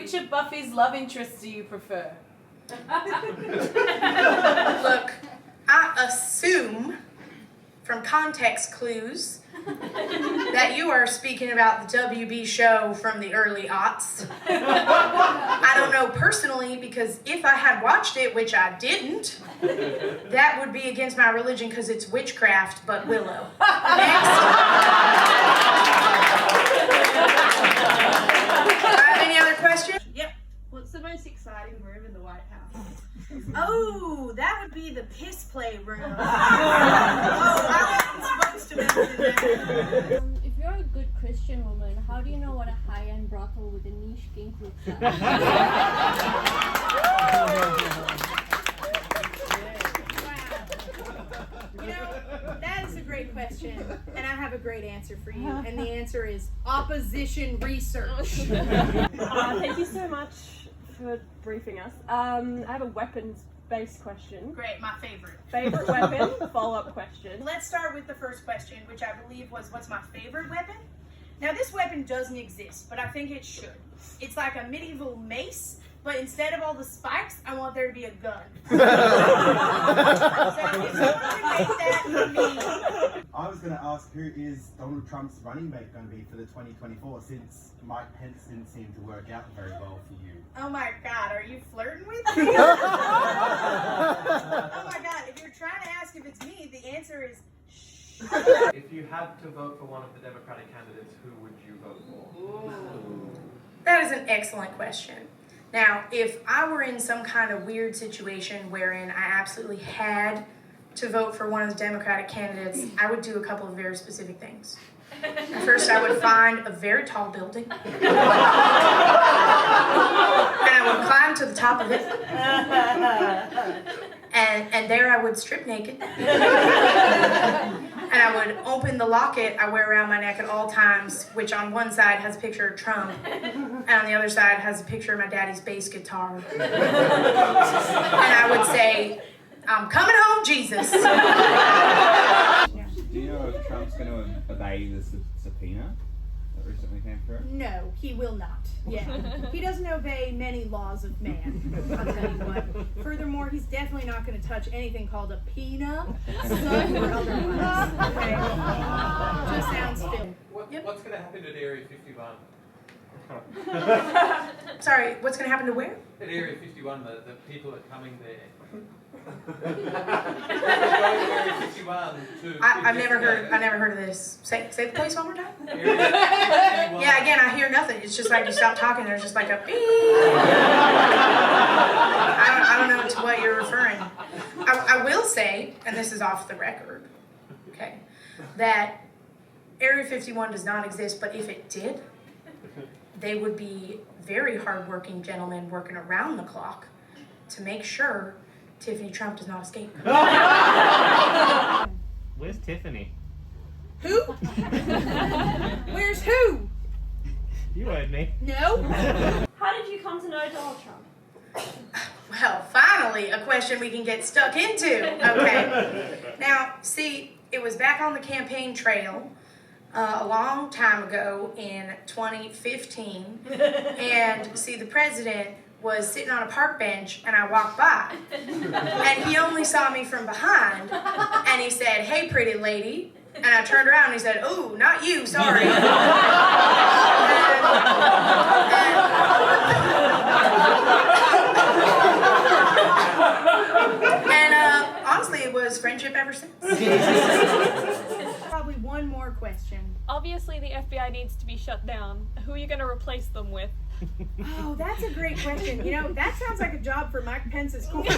Which of Buffy's love interests do you prefer? Look, I assume from context clues that you are speaking about the WB show from the early aughts. I don't know personally, because if I had watched it, which I didn't, that would be against my religion because it's witchcraft, but Willow. Next. Any other questions? Yep. What's the most exciting room in the White House? Oh, that would be the piss play room. Oh, I wasn't supposed to mention that. If you're a good Christian woman, how do you know what a high-end brothel with a niche kink looks like? You know, that is a great question, and I have a great answer for you, and the answer is opposition research. Thank you so much for briefing us. I have a weapons-based question. Great, my favorite. Favorite weapon? Follow-up question. Let's start with the first question, which I believe was, what's my favorite weapon? Now, this weapon doesn't exist, but I think it should. It's like a medieval mace, but instead of all the spikes, I want there to be a gun. So if someone could make that for me. I was going to ask, who is Donald Trump's running mate going to be for the 2024, since Mike Pence didn't seem to work out very well for you? Oh my God, are you flirting with me? Oh my God, if you're trying to ask if it's me, the answer is shh. If you had to vote for one of the Democratic candidates, who would you vote for? Ooh. That is an excellent question. Now, if I were in some kind of weird situation wherein I absolutely had to vote for one of the Democratic candidates, I would do a couple of very specific things. First, I would find a very tall building, and I would climb to the top of it, and there I would strip naked, and I would open the locket I wear around my neck at all times, which on one side has a picture of Trump, and on the other side has a picture of my daddy's bass guitar. And I would say, "I'm coming home, Jesus." Do you know if Trump's going to obey the subpoena that recently came through? No, he will not. Yeah. He doesn't obey many laws of man, I'll tell you what. Furthermore, he's definitely not going to touch anything called a peanut, sun, or otherwise. Okay? Just sounds filthy. What's going to happen at Area 51? Sorry, what's going to happen to where? At Area 51, the people are coming there. I've never heard of this. Say the place one more time. Area 51. Yeah, again, I hear nothing. It's just like you stop talking, there's just like a beep. I don't know to what you're referring. I will say, and this is off the record, okay, that Area 51 does not exist, but if it did, they would be very hardworking gentlemen working around the clock to make sure Tiffany Trump does not escape. Where's Tiffany? Who? Where's who? You heard me. No? How did you come to know Donald Trump? Well, finally, a question we can get stuck into, okay? Now, see, it was back on the campaign trail a long time ago in 2015, and see, the president was sitting on a park bench, and I walked by, and he only saw me from behind, and he said, "Hey, pretty lady," and I turned around, and he said, "Oh, not you, sorry." And honestly, it was friendship ever since. Probably one more question. Obviously, the FBI needs to be shut down. Who are you going to replace them with? Oh, that's a great question. You know, that sounds like a job for Mike Pence's court.